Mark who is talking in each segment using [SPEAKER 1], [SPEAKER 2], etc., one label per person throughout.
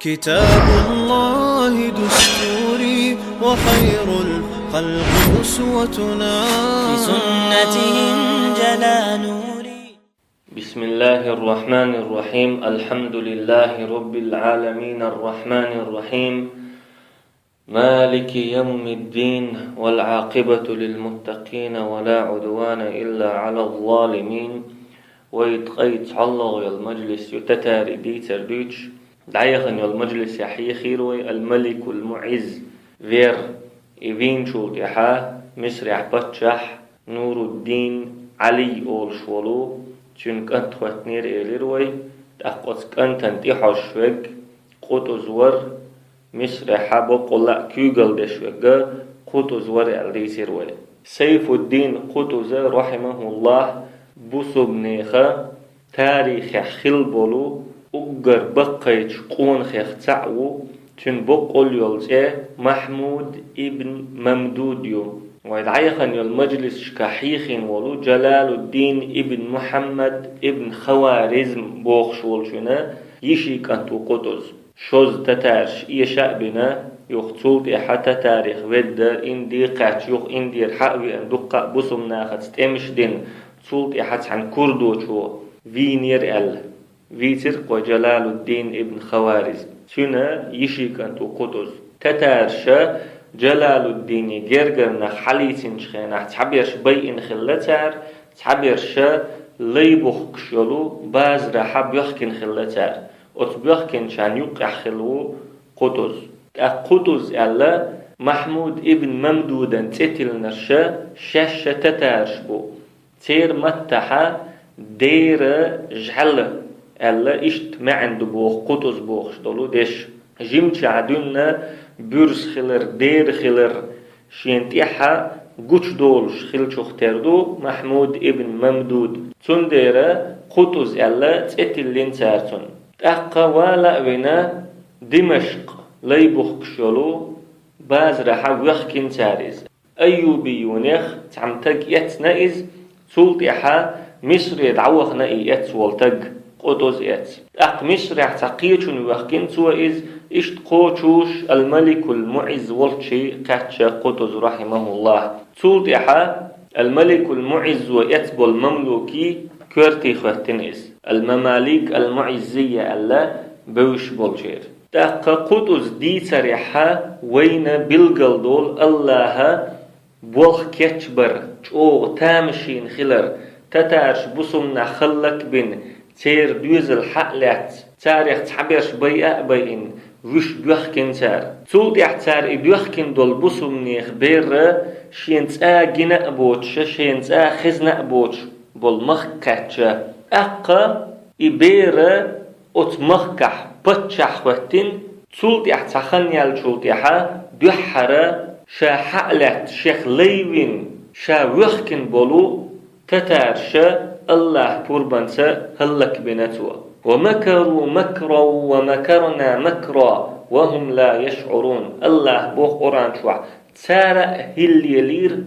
[SPEAKER 1] كتاب الله دستوري وخير الخلق أسوتنا
[SPEAKER 2] بسنته انجلى نوري.
[SPEAKER 3] بسم الله الرحمن الرحيم. الحمد لله رب العالمين الرحمن الرحيم مالك يوم الدين والعاقبة للمتقين ولا عدوان إلا على الظالمين. ويتقيت الله المجلس يتتاري ديتر دوش دعيخن المجلس يحيي خيروي الملك المعز فير إيفين شولت يحا مصر بطشح نور الدين علي أول شولو چونك أنت خواتنير إليروي تأقوز كنت انتحاش ويك قوتو زور مصر حابو قلع كيوغل دشوك قوتو زور الديسيروي سيف الدين قوتوز رحمه الله بوسو بنيخا تاريخ خلبولو أجر بقيت قون خيخ تعو تن بقول يلزي محمود ابن ممدوديو ويدعيخن المجلس شكاحيخين ولو جلال الدين ابن محمد ابن خوارزم بوخشول شنا يشي كانتو قطز شوز تتارش إيشاء بنا يخطولت حتى تاريخ ود إندي قاتش يخ إندي الحقوي أن دقاء بسم ناخد تمش دين تولت حتى عن كردو شو فينير فيتر وجلال الدين ابن خوارزم سنة يشي كانتو قطز تتارشا جلال الدين جرجرنا حليتين شخينا تعبيرش بيئن خلتار تعبيرش ليبخ كشلو باز رحب يحكن خلتار وتبيحكن شان يقع خلو قطز قطز ألا محمود ابن ممدودا تتل نرشا شاشة تتارش بو تير متحا دير جعل ألا إشت ما عنده بوخ قطز بوخ شدولو ديش جيمتش عدونا بورس خلر دير خلر شينتيحا قوش دولش خلش اختردو محمود ابن ممدود تنديرا قطز ألا تتلين سارتون تأقا والا وينا دمشق ليبوخ كشولو باز رحا ويخكين ساريز أيوبي يونيخ تعمتك يتنائز سلطيحا مصر يدعوخ نائي يتسولتك قطز يت أق مصر يعتقيتون ويخكين سوائز إشت قوشوش الملك المعز والشي قاتش قطز رحمه الله سلطيحا الملك المعز ويتبو المملوكي كورتي خواتنيز المماليك المعزية ألا بوش بولجير تاقا قطز دي تريحا وين بلغل دول الله بولخ كتبر چو تامشين خلر تتارش بسمنا خلق بين تير دوز الحقلات تاريخ تعبيرش بيئة بيئن وش بيخكن تار تول يحتار بيخكن دول بسمنيخ بير شينتا جناء بوتش شينتا خزناء بوتش بالمخكتش أقا إبير أتمخكح بتشح وقتين تول يحتخن يالشول يحا بيحرى شا حقلات شيخ ليوين شا وخكن بولو تتارشا الله قربانسا هلك بنتوا ومكروا مكرا ومكرنا مكرا وهم لا يشعرون الله بوخ قران شوع تارا هليلير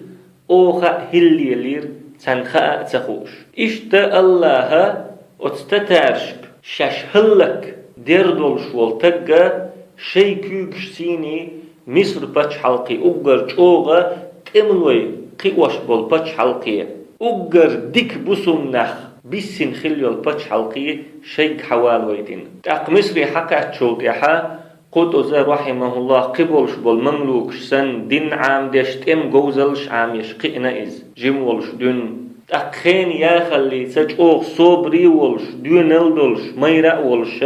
[SPEAKER 3] اوخا هليلير تنخاء تخوش اشتا الله اتستتارشك شاش هلك ديردول شوال تقا شي كيوكش سيني مصر باتش حلقي اقر چوغا تملوي قيوش بول باتش حلقي اقر ديك بسوم نخ بيسين خليول باتش حلقي شيك حوال ويدين تاق مصري حقا تشوت يحا قطز رحمه الله قبولش بول مملوكش سن دين عام ديشت ام جوزلش عام يشقئنا إز جيمولش دون تاق خين ياخلي تجوغ صبري ولش دون الدولش ميرا ولش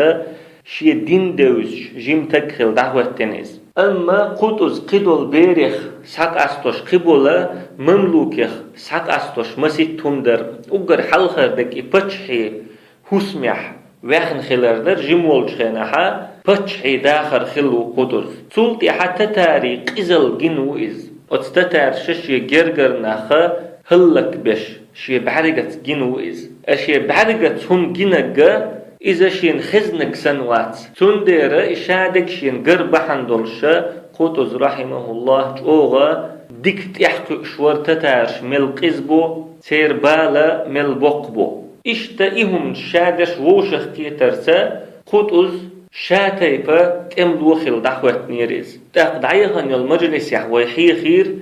[SPEAKER 3] شي دين دوش جيم تكخل دعوة تنز أما قطز قدول بيريخ ساق أستوش قبولا مملوكيخ ساق أستوش مسيد تندر أقر حلخر دك إبتشحي هسمح ويخن خلردر جمولش خيناها بتشحي داخر خلو قطز تولتي حتى تاري قزل جنو إز أتستتار ششي جرجر ناخا هلك بش شي بعرقت جنو إز أشي بعرقت هم جنجا إذا شين خزنك سنوات تندير إشادك شين قربحن دولشا قطز رحمه الله جوغا ديكت يحكو شور تتارش ملقزبو تير بالا ملبقبو إشتا إهم شادش ووشخ تيترسا قطز شاتيبا تملوخل دعوة نيريز دعيهن المجلس يحوي خير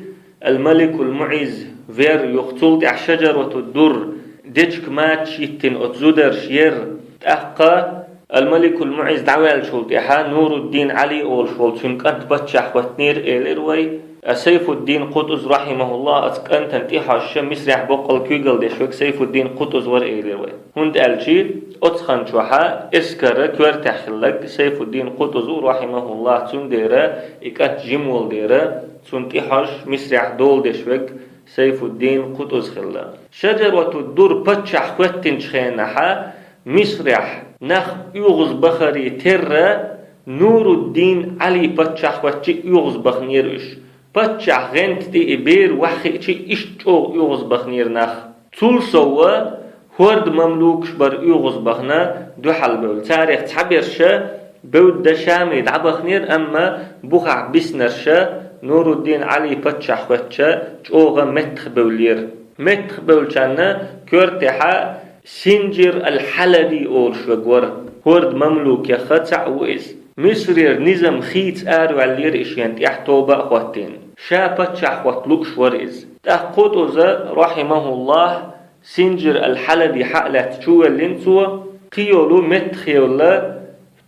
[SPEAKER 3] الملك المعز فير يقتل دع شجرة الدر ديشك ماتش يتن أتزودر شير تأقى الملك المعز دعوال شولتها نور الدين علي أول شولتشنك أنت بتشح وتنير إلروي سيف الدين قطز رحمه الله أتكن تنتيح الشمس رح بقل كيغل دشوك سيف الدين قطز ور إلروي هند ألشي أتخن شوحا إسكر كور تحلق سيف الدين قطز رحمه الله تندير إكات جمول دير تنتيحش مسرح دول دشوك سيف الدين قطز خلا شجرة الدر بتشح وتن شخينها مسرح نخ يغز بخري تر نور الدين علي بتشح وتشي يغز بخنيرش بتشح غنت دي إبير وحي چي إشتو يغز بخنير نخ طول سوا هورد مملوكش بر يغز بخنا دو حل بول تاريخ تعبيرش بود دا شامي دع بخنير أما بوخع بسنرش نور الدين علي بتشح وتشا چوغا متخ بولير متخ بولشانا كورتحا سنجر الحلبي أول شوغور هورد مملوك يخطع وإز مصرير نظام خيت آرو علير إشيانت يحتوبة أخواتين شابت شحوات لوكش ورئز تأخذ رحمه الله سنجر الحلبي حقلت شوى اللينسوة قيولو متخيولا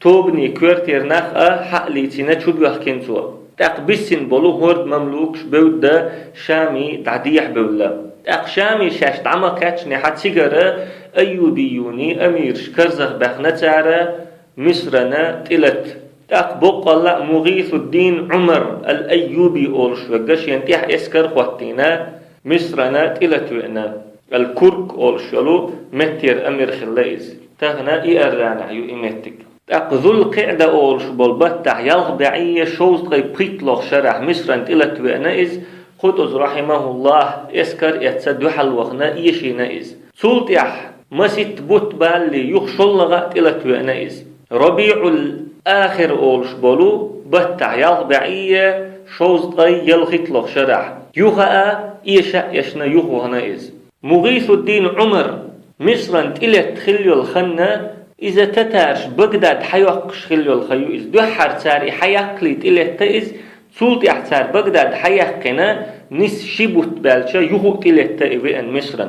[SPEAKER 3] توبني كورتير نخأ حقليتنا شو بيحكينسوة تقبسن بولو هورد مملوكش بودا شامي تعديح بولا أقشامي شاش دعما كاتشني حد سيجارة أيوبيوني أمير شكرزخ بخنا تارة مصرنا تلت أقبق الله مغيث الدين عمر الأيوبي أولش وقاش ينتيح إسكر خواتينا مصرنا تلت وإنا الكرك أولشلو متير أمير خلايز تغنى إيرانا يو إمتك أقذو القعدة أولش بالبتح يلغ بعية شوز غي بيطلق شرح مصرنا تلت وإنا إز قطز رحمه الله اسكر يتصدو حل وخنا إيشينا إز سلطيح مسيت بوت بالي يخشل لغات إلى توينا إز ربيع الآخر أولش بولو بتع يلغبعية شوز غي يلغيت لغ شرح يوخا إيشا يشنا يوخو هنا إز مغيث الدين عمر مصرا تلت خليو الخنا إذا تتارش بغداد حيوقش خليو الخيو إز دوحر تاري حيقلي تلت إز سلطي احتار بغداد حيقنا نس شبوت بالشا يهو تلت إيوان مصرا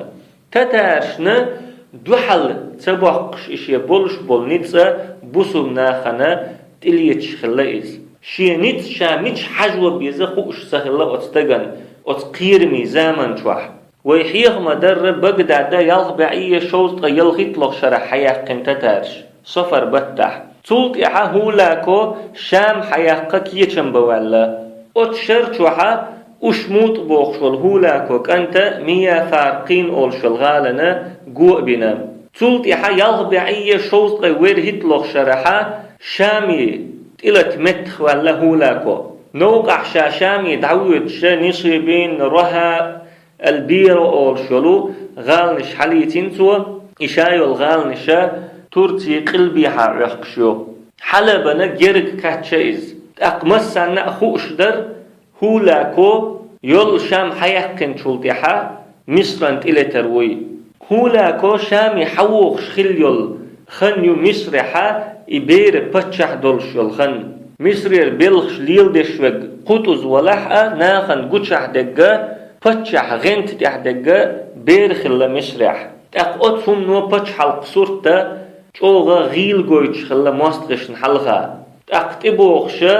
[SPEAKER 3] تتارشنا دوحل تباقش إشي بولش بول نتسا بوسو ناخنا تليتش خلايز شي نتس شاميتش حجوة بيزا خوش سهلا أتستغن أتقيرمي زامن شوح ويحيغ مدر بغداد يلغبعية شوز يلغيت لغ شرح حيقن تتارش صفر بتح سلط إحا هولاكو شام حياقا كيشن بوالا أتشر شوحا أشموت بوخشول هولاكو كانت ميا فارقين أولشل غالنا قوء بنا سلط إحا يلغبعية شوزقي ويرهت لغ شرحا شامي تلت متخ ولا هولاكو نوقع شامي دعوت نصيبين رها البير أولشلو غالنش حليتين سوا إشايو الغالنشا ترتي قلبي حرقشو حلبنا جرك كاتشيز أقمسنا خوش در هولاكو يول شام حيحكن شلتها مصرا إلى تروي هولاكو شامي حوخ خليول خنيو مصرحا إبير بتشح دولشول خن مصرير بلخش ليل دشوغ قطز ولحا ناخن قتشح دقا بتشح غنت تح دقا بير خلا مصرح أقوتهم نو بتشح القصورتا چوغا غيل گويتش خلا ماستغشن حلغا اقتبوخشا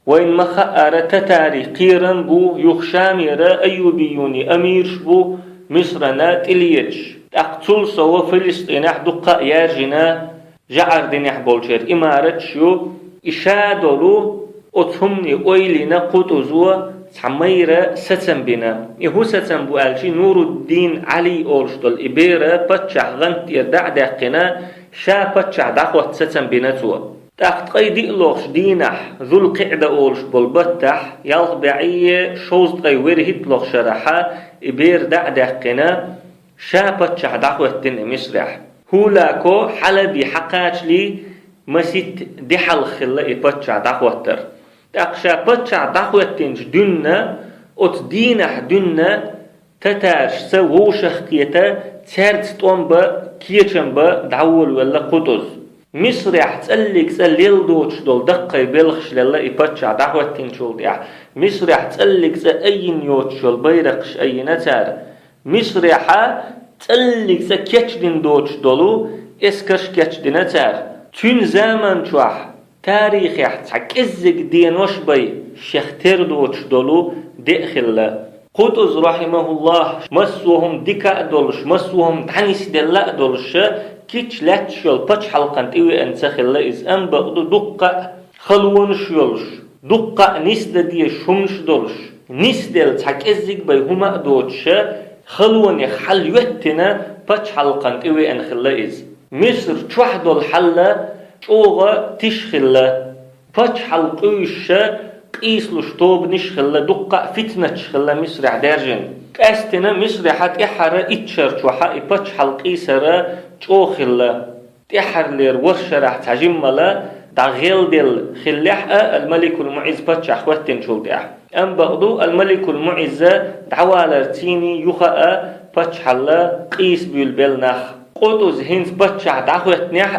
[SPEAKER 3] وين مخأر تتاري قيرن بو يخشاميرا أيوبيوني أميرش بو مصرنا تليتش اقتل سوا فلسطين دقا يارجنا جعر دينيح بولشير إمارتشو إشادولو أتهمني أويلنا قطوزوا سميرا ستن بنا إهو ستن بو ألشي نور الدين علي أورشتل إبيرا بتشح غنت يردع داقنا شابت شعدقوة ستن بناتوا تاقت قيدي لوش دينح ذو القعدة أولش بالبتح يالغ بعية شوز غيورهت لوش شرحا إبير دعدقنا شابت شعدقوة تن مسرح هولاكو حلبي حقاش لي مسيت دحل خلا إبت شعدقوة تر تاق شابت شعدقوة تنج دنا أت دينح دنا تتارش سووشخ كيتا تارت طنبا كيشنبا دعول ولا قطز مصر يحتسلك سليل دوتش دول دقي بلخش لله يبتشع دعوتين شول ديع مصر يحتسلك سأين يوتشول بيرقش أي نتار مصر يحتسلك سكتشدين دوتش دولو اسكرش كتشدين نتار تون زمان شوح تاريخ يحتسك ازك دينوش بي شختر دوتش دولو داخل قطز رحمه الله مسوهم دكا دولش مسوهم دانيس دلا دولش كيش لاتشول بچ حلقان تيوي انسخلا إز أم بقدو دقا خلونش يولش دقا نسد دي شمش دولش نسدل تحك ازيك بي هما دوتش خلون يخل يوتنا بچ حلقان تيوي انخلا إز مصر چوح دول حلا چوغا تشخلا بچ حلقوش قيسلوش توب نشخلا دقا فتنة شخلا مصر عدارجن كاستنا مصر حت إحرا إتشر چوحا إبچ حلقي سرا چوخلا تحر لير ورشرح تجملا دا غيل دل خلح الملك المعز بچ اخوتين شول ديح ام بقدو الملك المعز دعوالرتيني يخا بچ حلا قيس بيل بلنخ قدوز هنس بچ دعوتنيح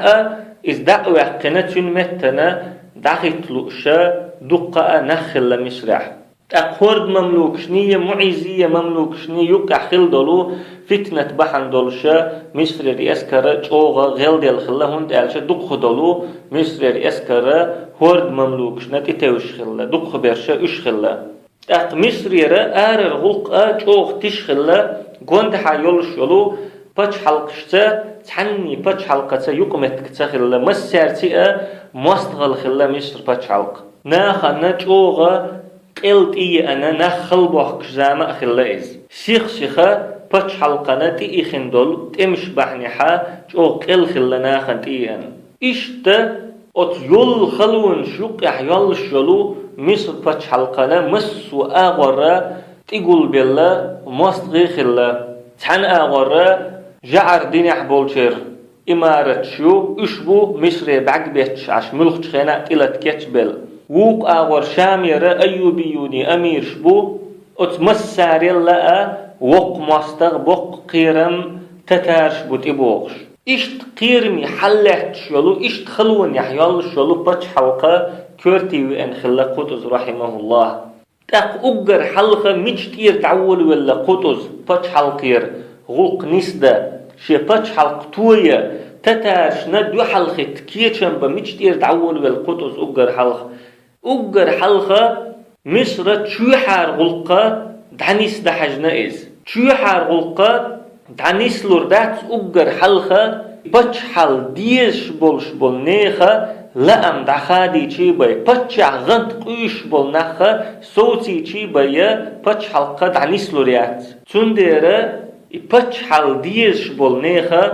[SPEAKER 3] إز دعوة قناتين متنا دعيتلوشا دقا نخل مصرح أقورد مملوكشنية معيزية مملوكشنية يقع خل دولو فتنة بحن دولشا مصر رئيسكرا چوغا غيل ديل خلا هند ألشا دقخ دولو مصر رئيسكرا هورد مملوكشنا تتوش خلا دقخ برشا اش خلا أق مصر يرا آرر غلقا چوغ تش خلا قوند حيولش يولو بچ حلقشتا تحني بچ حلقتا يقمتكتا خلا مسارتي مستغل خلا مصر بچ حلق ناخا نچوغا قلت أنا نخل بوحك زامة خلايز شيخة بچ حلقنا تي خندول تمش بحنحا جو قل خلنا خنتيان إشت أت يول خلون شوق يحيال شلو مصر بچ حلقنا مسو آغورا تقول بالله مستغي خلا تحن آغورا جعر دينح بولشير إمارة شو إشبو مصر بعق بيتش عش ملخ خينا تلت كتبل ووق آور شاميرا أيوبيوني أمير شبو أتمسار لأ وق مستغ بق قيرم تتارش بوت إبوغش إشت قيرمي حلت شلو إشت خلون يحيال شلو بچ حلقة كورتي وإن خلا قطز رحمه الله تاق أقر حلقة مجتير تعول ولا قطز بچ حلقير غلق نسدة شي بچ حلق توية تتارش ندو حلقة كيشن بمجتير تعول ولا قطز أقر حلقة أقر حلقة مصر تشوحار غلقة دعنيس دحجنا إز تشوحار غلقة دعنيس لوردات أقر حلقة بچ حل ديش بولش بول نيخة لأم دخادي چي باي بچ غنت قيش بول نخة صوتي چي باي بچ حلقة دعنيس لوريات تنديرة بچ حل ديش بول نيخة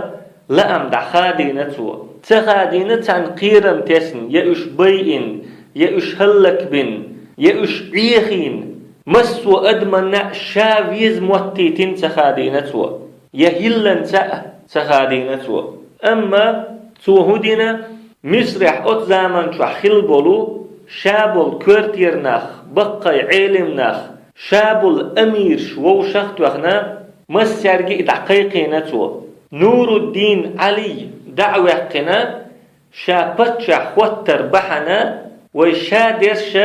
[SPEAKER 3] لأم دخادي نتوى تخادي نتان قيرم تسن يأش بيئن يأش هلك بن يأش عيخين مسو أدمنا شاويز موتيتين تخادينتوا يهلن تخادينتوا أما توهدنا مصرح أت زمان شو خلبولو شابل كورتير نخ بقى علم نخ شابل أمير شو شخت وخنا مسرجي دقيقينتوا نور الدين علي دعوة قنا شابتش خوتر بحنا وشادرش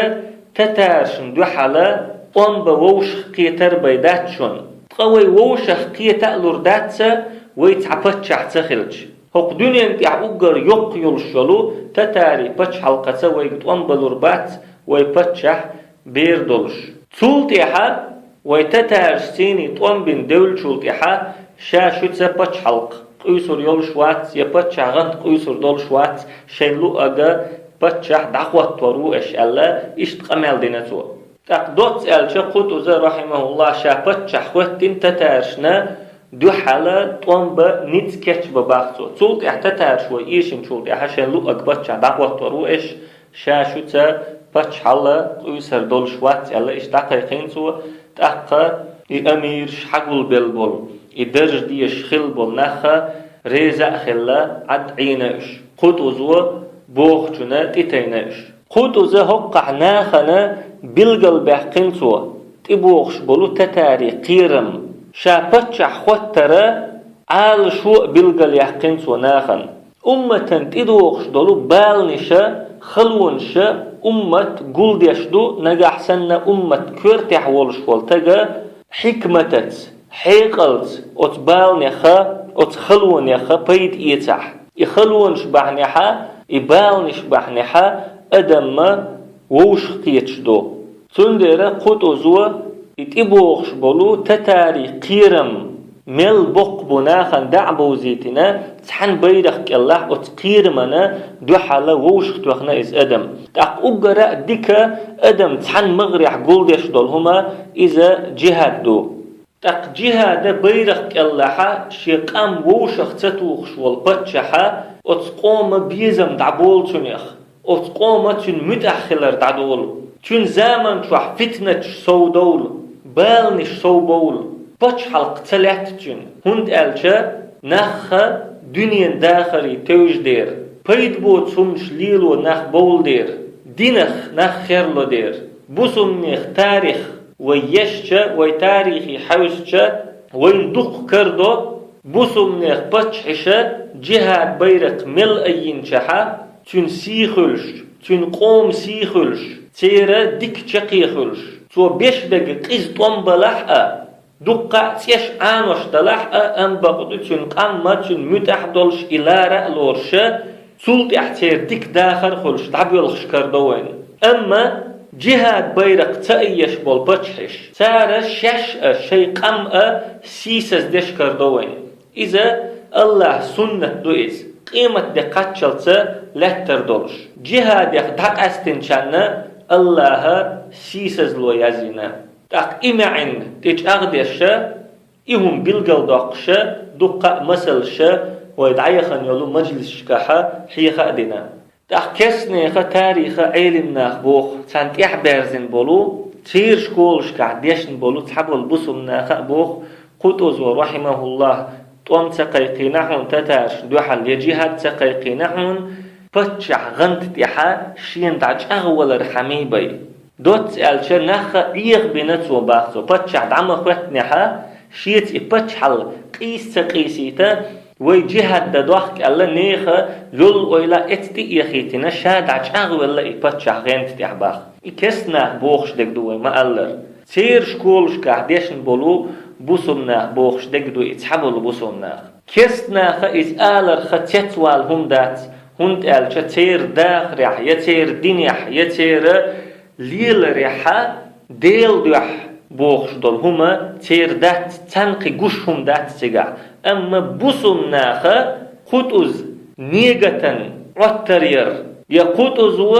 [SPEAKER 3] تتارشن دو حالا قوم بوش قيتر بيداتشون قوي ووش قيتا لورداتسا ويتعبتش احتخلج هق دنيا انت عقر يقيل شلو تتاري بتش حلقة ويقت قوم بلوربات ويبتشح بيردولش تولتيحا ويتتارشتيني قوم بين دول شولتيحا شاشوتسا بتش حلق قيسر يولش وات يبتش غنت قيسر دولش وات شيلو اغا بچح دعوت ورو اش الله اشت قمل دينتو تقدوت الچ قطز رحمه الله شا بچح وتين تتارشنا دو حاله طنب نيت كچ بباختو صوت احتتارش و ايشن چولد حشن لو اك بچح دعوت ورو اش شاشوتا بچحله قيسر دولش وات الله اش دقيقين تو تق امير حقل بلبل درج دي شخل بل نخه ريزا خلا عد عينش قطزو بوخچنا تيتينش قطز هقع ناخنا بلغل بحقنتو تبوخش بلو تتاري قيرم شابتش خوتره عال شو بلغل يحقنتو ناخن أمة تدوخش دولو بالنشا خلونشا أمة قول ديشدو نجح سنة أمة كرتح والش والتجا حكمتت حيقلت أتبالنخا أتخلونخا بيد إيتح يخلونش بحنحا يبالنش بحنحا أدم ووش قيتشدو تندر قد أزوا يتبوخش بولو تتاري قيرم مل بق بناخن دعبو زيتنا تحن بيرخ الله أتقيرمنا دو حالا ووش توخنا إز أدم تاق أقرأ ديكا أدم تحن مغرح قولدش دولهما إذا جهاد دو تاق جهاد بيرخ الله شيقام ووشخ تتوخش والبتشحا أتقوم بيزم دعبول تنيخ أتقوم تن متأخلر دعدول تن زامن توح فتنة سو دول بالنش سو بول بچ حلق تلات تن هند ألچا نخ دنيا داخري توج دير پيد بو تسمش ليلو نخ بول دير دينخ نخ خيرلو دير بسم نخ تاريخ ويشچا وي تاريخي حوشچا وين دق كردو بسم نخ بچ حشا جهاد بيرق مل أين چحا تن سيخلش تن قوم سيخلش تيرا ديك چقيخلش تو بيش بگ قيز طنبلح دقة تيش آنوش دلح أم بقدو تن قمة تن متح دولش إلارة لورشة سلط احتير ديك داخر خلش دعبيولخش كردوين أما جهاد بيرق تأيش بول بچحش تارا شش شي قمة سيسز ديش كردوين إذا الله سنة دوئز قيمة دقات شلطة لتر دولش جهاد يخدق استنشان الله سيسز لو يزينا تاق إمعن تيج أغديشة إهم بلغل داقشة دقاء مسلشة ويدعيخن يولو مجلس شكاحة حيخة أدنا تاق كسنيخة تاريخة علمناخ بوخ تانتيح بارزن بولو تير شكول شكاح ديشن بولو تحبو البسمناخ بوخ قطوزو رحمه الله توم تقيقينحون تتارش دوحل يجيهات تقيقينحون فتشح غنت تيحا شين دعج أغول رحميبي دوت ألشا نخ عيغ بنتو باخسو فتشح دعم خواتنحا شيت فتشحل قيس تقيسيتا ويجيهات دادوحك ألا نيخا لول ويلا اتتي يخيتنا شا دعج أغول فتشح غنت تيح باخ إكسنا بوخش دك دوي ما ألر تير شكولش كعديشن بولو بوسمنا بوخش دك دوي اتحبول بوسمنا كسنا إز آلر ختتوال هم دات هند ألشا تير داخ ريح يتير دينيح يتير ليل ريحا ديل دوح بوخش دول هما تير دات تنقي قش هم دات تيقع أما بوسم ناخا قطوز نيغتن عطرير يا قطوزو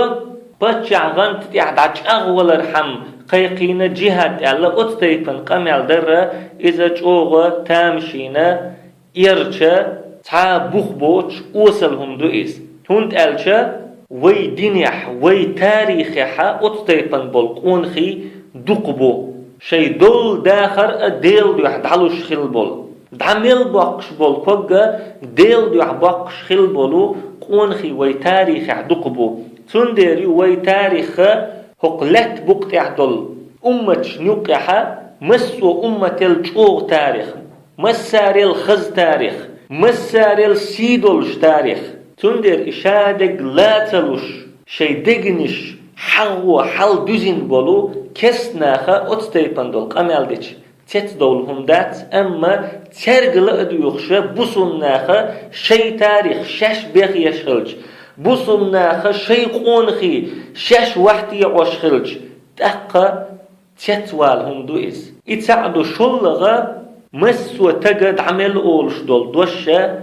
[SPEAKER 3] بچع غنت تعدعج أغول رحم قيقينا جهاد ألا أتطيبن قمال در إذا جوغا تامشينا إرچا تا بوخ بوچ اوصلهم دوئيس هند ألچا وي دينيح وي تاريخيحا اتطيبن بالقونخي دقبو شي دول داخر ديل دوح دعلوش خيل بول دعمل باقش بول كوغا ديل دوح باقش خيل بولو قونخي وي تاريخيح دقبو تندري وي تاريخ هقلت بقتح دول أمتش نوقيحا مسو أمة الجوغ تاريخ مسار الخز تاريخ مسار السيدولش تاريخ تندر إشادق لا تلوش شي دقنش حل دوزين بولو كسناخا اتستيبان دول قمال ديش تت دولهم دات أما ترقل أدو يخشى بوصناخا شي تاريخ شاش بيخ يشخلج بوصناخا شي قونخي شاش وحتي يعوشخلج تأقى تتوالهم دوئز إتعدو شلغا مسو تقد عمل أولش دول دوشة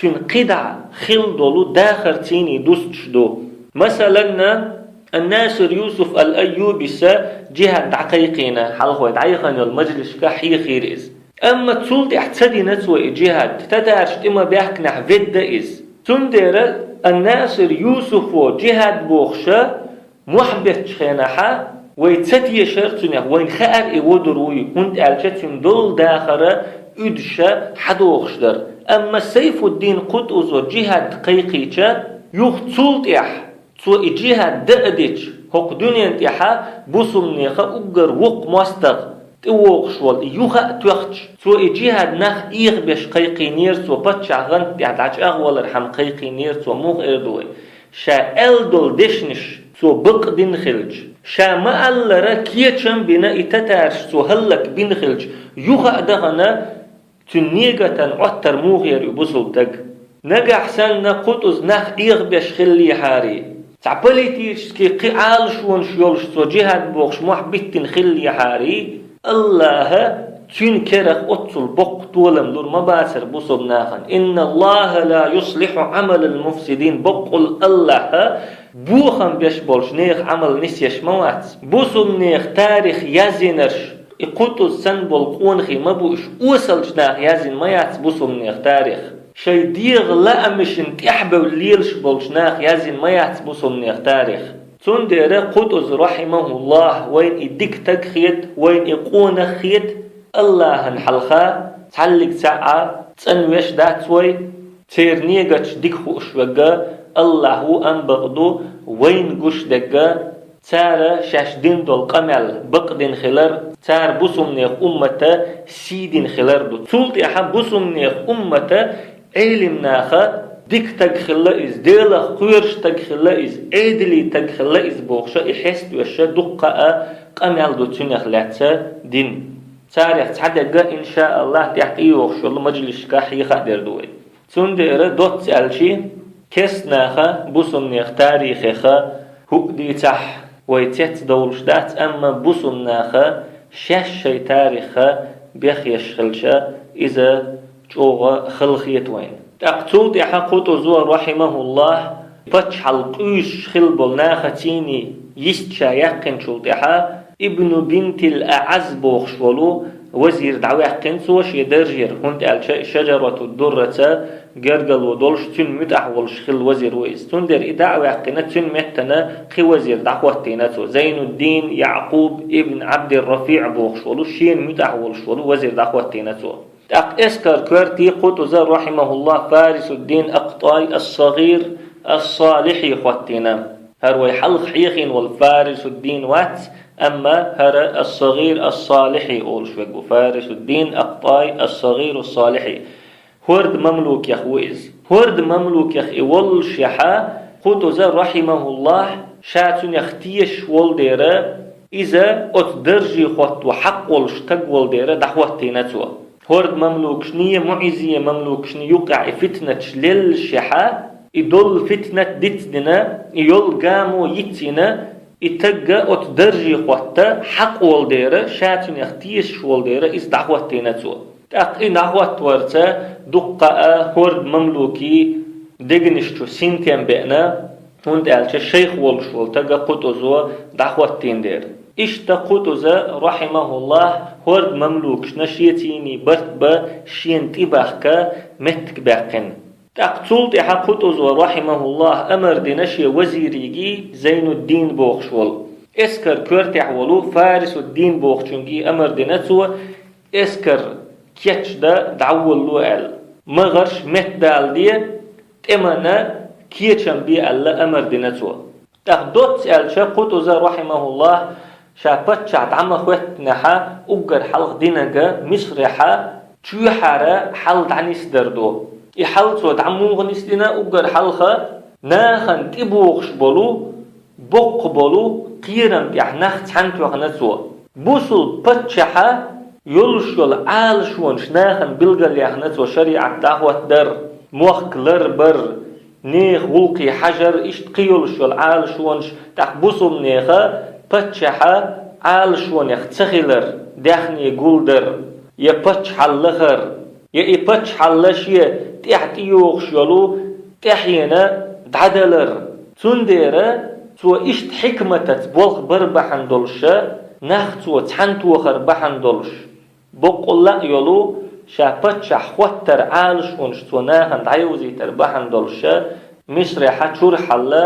[SPEAKER 3] تن قدع خل دولو داخر تيني دوستش دو مثلا الناصر يوسف الأيوبي سا جهة دعقيقينا حلقوا دعيقان المجلس كحي خيريز أما تسولت احتدي نتوى جهة تتارش إما بيحكنا فيدا إز تندر الناصر يوسف جهة بوخشة محبت خيناحا ويتسدي شرطنا وين خار يودروي هند ألشتن دول داخرة أدشة حدوخشدر أما سيف الدين قطز جهة دقيقية يختولت تو جهة دقدش هق دنيا انتحا بوصل نيخا أقر وق مستغ توقش وال يوخا توختش سو إجيهاد نخ إيغ بيش قيقي نير سو باتشع غنت يعدعش أغوال رحم قيقي نير سو موغ إردوي شا ألدول دشنش سو بق دين خلج شا ما ألرا كيتشم بنا إتتارش سو هلك بين خلج يوخا دغنا تنيغة عطر موغ ير يبسل تق نجح سنة قطز نخ إيغ بيش خلي حاري تعبلي تيش كي قعال شون شيولش سو جهاد بوغش محبتين خلي حاري الله تين كرخ أتصل بق طولم دور مباسر بصل ناخن إن الله لا يصلح عمل المفسدين بقل الله بوخم بيش بولش نيخ عمل نسيش موات بصل نيخ تاريخ يزينرش إقوتو سن بولقونخي مبوش أوصلش ناخ يزين ميات بصل نيخ تاريخ شي ديغ لا مش انتحبه الليلش بولش ناخ يزين ميات بصل نيخ تاريخ تندر قدس رحمه الله وين إديك تكخيت وين يقون خيت الله نحلخا تعلق ساعة تنويش داتوي تيرنيغتش ديك خوش وقا الله أنبغدو وين قش دقا تارا شاشدين دول قمل بقدين خلر تار بسمنيخ أمتا سيدين خلر دو تولت يحب بسمنيخ أمتا علم ناخا ديك تغخلا إز ديلخ قيرش تغخلا إز عدلي تغخلا إز بوخشا إحس دوشا دقاء قمل دو تنخ لاتسا دين تاريخ تحدق إن شاء الله تحت إيوخش والله مجلس كاحي خادر دوي تندر دوت سألشي كس ناخا بسمنيخ تاريخيخا هؤدي تح ويتيت دولش دات أما بسمناخا شاشي تاريخا بيخيش خلشا إذا جوغا خلخيت وين تقتل يحقوت زور رحمه الله فتح القيش خلبل ناختيني يستشا يقن شلطحا ابن بنت الأعز بوخشولو وزير دعوة يقن سوش يدرجر هنت شجرة الدرة جرجل ودولش تن متأحولش خل وزير ويز تندر إدعوة يقن تن متنا خي وزير دعوة تيناتو زين الدين يعقوب ابن عبد الرفيع بوخشولو شين متأحولش ولو وزير دعوة تيناتو اسكر كورتي قطز رحمه الله فارس الدين أقطاي الصغير الصالحي خوتنا هروي حلق حيخين والفارس الدين وات أما هر الصغير الصالحي أول شوي فارس الدين أقطاي الصغير الصالحي هورد مملوك يخويز هورد مملوك يخ إولش يحا قطز رحمه الله شاتن يختيش والديرا إذا أتدرجي خوت وحق والشتق والديرا دحوتنا توا هورد مملوكشنية معزية مملوكشنية يقع فتنة للشحا يدل فتنة دتنا يول قامو يتنا يتقى أتدرجي خوتا حق والديرة شاتن يختيش والديرة إز دعوتنا توا تأقي دعوت ورتا دقاء هورد مملوكي دقنشتو سنتين بأنا هند ألش الشيخ والشول تقى قطزوا دعوتين دير اشتقطز رحمه الله هورد مملوك نشيتيني برتبا شين تباخك متك باقن تقتلت حقطز رحمه الله أمر دي نشي وزيريجي زين الدين بوخشول اسكر كورتع ولو فارس الدين بوخشونجي أمر دي نتسو اسكر كيتش دا دعول لوال مغرش مت دال دي تمنا كيتشم بي الله أمر دي نتسو تقدوت سألش قطز رحمه الله شابت شعت عما خوتناها أجر حلق دينجا مصرحة تشوحرة حلت عنيس دردو يحلت صوت عمو غنيس دينا أجر حلقة ناخن تبوخش بولو بوق بولو قيرن بيحنخت حنت وغنسوا بوصل بتشحة يلشول عالشونش ناخن بلغل يحنسوا شريعة دعوة در موخ لر بر نيخ ولقي حجر اشتقيلشول عالشونش تحبوصل نيخا بتشحة عالشون يختخلر داخني يقولدر يبتش حلخر يبتش حلشية تحت يوخشلو تحينا دعدلر تنديرة تو اشت حكمة تبوخ بربحن دولشا نخ تو تحنت وخر بحن دولش بقول لا يلو شابتش حوتر عالشونش تو ناهن دعيوزي تربحن دولشا مصر حتشور حلا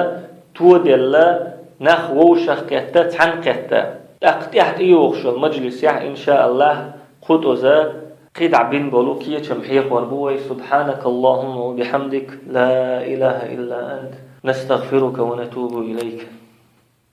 [SPEAKER 3] تو ديلا نخ ووشخ كتا تحن كتا تحت يوخشل مجلس إن شاء الله قطوزا قيد بين بولوكية شمحيخ وربوي سبحانك اللهم وبحمدك لا إله إلا أنت نستغفرك ونتوب إليك